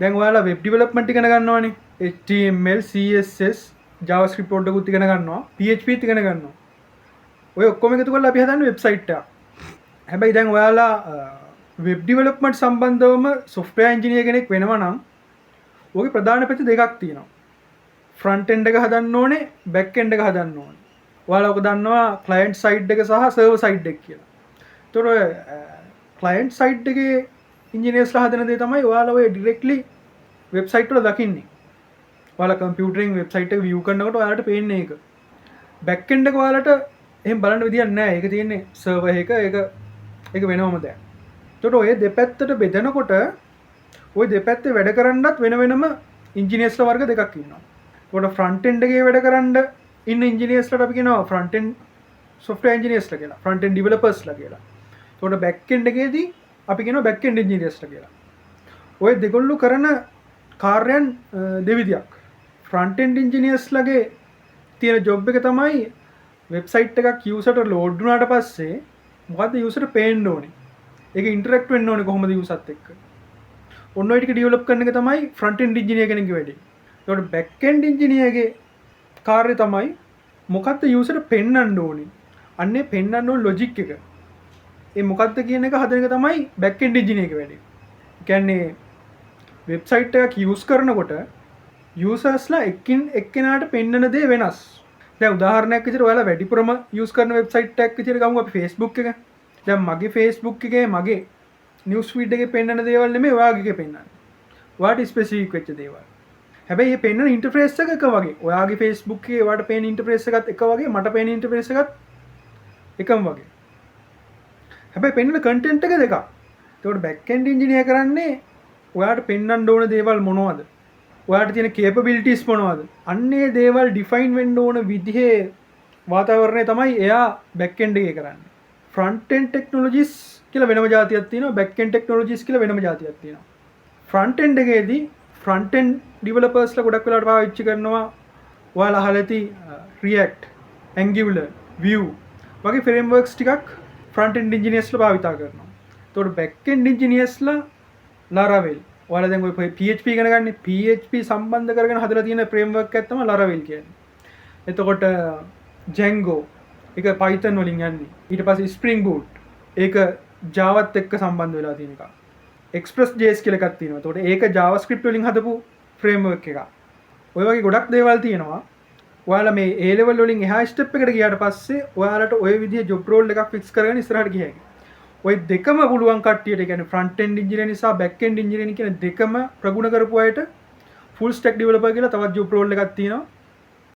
දැන් ඔයාලා web development ඉගෙන ගන්නවානේ. HTML, CSS, JavaScript පොඩ්ඩකුත් ඉගෙන ගන්නවා. PHP ත් ඉගෙන ගන්නවා. ඔය ඔක්කොම එකතු කරලා අපි හදන්නේ වෙබ්සයිට් එකක්. හැබැයි දැන් ඔයාලා වෙබ් ඩෙවලොප්මන්ට් සම්බන්ධවම සොෆ්ට්වෙයාර් ඉංජිනේර් කෙනෙක් වෙනවා නම් ඔගේ ප්‍රධාන පැති දෙකක් තියෙනවා. ෆ්‍රන්ට් එන්ඩ් එක හදන්න ඕනේ, බැක් එන්ඩ් එක හදන්න ඕනේ. ඔයාලා ඔක දන්නවා ක්ලයන්ට් සයිඩ් එක සහ සර්වර් සයිඩ් එක කියලා. ඒතකොට ඔය ක්ලයන්ට් සයිඩ් එකේ ඉංජිනේර්ස්ලා හදන දේ තමයි ඔයාලා ඔය ඩිරෙක්ට්ලි වෙබ්සයිට් වල දකින්නේ. ඔයාලා කම්පියුටරෙන් වෙබ්සයිට් එක view කරනකොට ඔයාලට පේන්නේ ඒක. බැක් එන්ඩ් එක ඔයාලට එහෙම බලන්න විදියක් නැහැ. ඒක තියෙන්නේ සර්වර් එක ඒක වෙනවම දෙයක්. ඒතකොට ඔය දෙපැත්තට බෙදනකොට ওই දෙපැත්තේ වැඩ කරන්නත් වෙන වෙනම ඉංජිනේර්ස්ලා වර්ග දෙකක් ඉන්නවා. ඒකට ෆ්‍රන්ට් එන්ඩ් එකේ වැඩ කරන්න ඉන්න ඉංජිනේර්ස්ලාට අපි කියනවා ෆ්‍රන්ට් එන්ඩ් software engineersලා කියලා. ෆ්‍රන්ට් එන්ඩ් developersලා කියලා. ඒකට බැක් එන්ඩ් එකේදී අපි කියනවා බැක් එන්ඩ් engineersලා කියලා. ඔය දෙගොල්ලෝ කරන කාර්යයන් දෙවිධයක්. ෆ්‍රන්ට් එන්ඩ් engineersලාගේ තියෙන ජොබ් එක තමයි වෙබ්සයිට් එකක් යූසර්ට ලෝඩ් වුණාට පස්සේ මොකද්ද යූසර්ට පේන්න ඕනේ. ඒක ඉන්ටරැක්ට් වෙන්න ඕනේ කොහොමද යූසර්ත් එක්ක. ඔන්න ඔය ටික ඩෙවලොප් කරන එක තමයි ෆ්‍රන්ට් එන්ඩ් ඉංජිනේර් කෙනෙක්ගේ වැඩේ. ඒකට බැක් එන්ඩ් ඉංජිනේර්ගේ කාර්යය තමයි මොකද්ද යූසර්ට පෙන්වන්න ඕනේ. අන්නේ පෙන්වන්න ඕන ලොජික් එක. ඒ මොකද්ද කියන එක හදන එක තමයි බැක් එන්ඩ් ඉංජිනේර්ගේ වැඩේ. ඒ කියන්නේ වෙබ්සයිට් එකක් යූස් කරනකොට යූසර්ස්ලා එක්කෙනාට පෙන්වන දේ වෙනස්. දැන් උදාහරණයක් විදිහට ඔයාලා වැඩිපුරම යූස් කරන වෙබ්සයිට් එකක් විදිහට ගමු අපි Facebook එක. දැන් මගේ Facebook එකේ මගේ නිවුස් ෆීඩ් එකේ පෙන්වන දේවල් නෙමෙයි ඔයාගේ එකේ පෙන්වන්නේ. ඔයාට ස්පෙસિෆික් වෙච්ච දේවල්. හැබැයි මේ පෙන්වන ඉන්ටර්ෆේස් එක එක වගේ. ඔයාගේ Facebook එකේ ඔයාට පේන ඉන්ටර්ෆේස් එකත් එක වගේ, මට පේන ඉන්ටර්ෆේස් එකත් එකම වගේ. හැබැයි පෙන්වන කන්ටෙන්ට් එක දෙකක්. ඒකට බැක් එන්ඩ් ඉංජිනේර් කරන්නේ ඔයාට පෙන්වන්න ඕන දේවල් මොනවද? ඔයාට තියෙන කේපබිලිටිස් මොනවද? අන්නේ දේවල් ඩිෆයින් වෙන්න ඕන විදිහේ වාතාවරණය තමයි එයා බැක් එන්ඩ් එකේ කරන්නේ. ෆ්‍රන්ට් එන්ඩ් ටෙක්නොලොජිස් කියලා වෙනම જાතියක් තියෙනවා, බැක් එන්ඩ් ටෙක්නොලොජිස් කියලා වෙනම જાතියක් තියෙනවා. ෆ්‍රන්ට් එන්ඩ් එකේදී ෆ්‍රන්ට් එන්ඩ් ඩෙවලොපර්ස්ලා ගොඩක් වෙලාවට පාවිච්චි කරනවා ඔයාලා අහලා ඇති React, Angular, Vue වගේ ෆ්‍රේම්වර්ක්ස් ටිකක් ෆ්‍රන්ට් එන්ඩ් ඉංජිනේර්ස්ලා භාවිතා කරනවා. ඒතකොට බැක් එන්ඩ් ඉංජිනේර්ස්ලා Laravel. ඔයාලා දැන් ඔය PHP ඉගෙන ගන්න PHP සම්බන්ධ කරගෙන හදලා තියෙන ෆ්‍රේම්වර්ක් එකක් තමයි Laravel කියන්නේ. එතකොට Django ඒක Python වලින් යන්නේ. ඊට පස්සේ Spring Boot ඒක Javaත් එක්ක සම්බන්ධ වෙලා තියෙන එකක්. Express.js කියලා එකක් තියෙනවා. එතකොට ඒක JavaScript වලින් හදපු ෆ්‍රේම්වර්ක් එකක්. ඔය වගේ ගොඩක් දේවල් තියෙනවා. ඔයාලා මේ A level වලින් එහා ස්ටෙප් එකට ගියාට පස්සේ ඔයාලට ඔය විදිහේ ජොබ් රෝල් එකක් ෆික්ස් කරගෙන ඉස්සරහට ගිය හැකියි. ඔය දෙකම පුළුවන් කට්ටියට, ඒ කියන්නේ ෆ්‍රන්ට් එන්ඩ් ඉංජිනේර් නිසා බැක් එන්ඩ් ඉංජිනේරින් කියන දෙකම ප්‍රගුණ කරපු අයට ෆුල් ස්ටැක් ඩෙවලොපර් කියලා තවත් ජොබ් රෝල් එකක් තියෙනවා.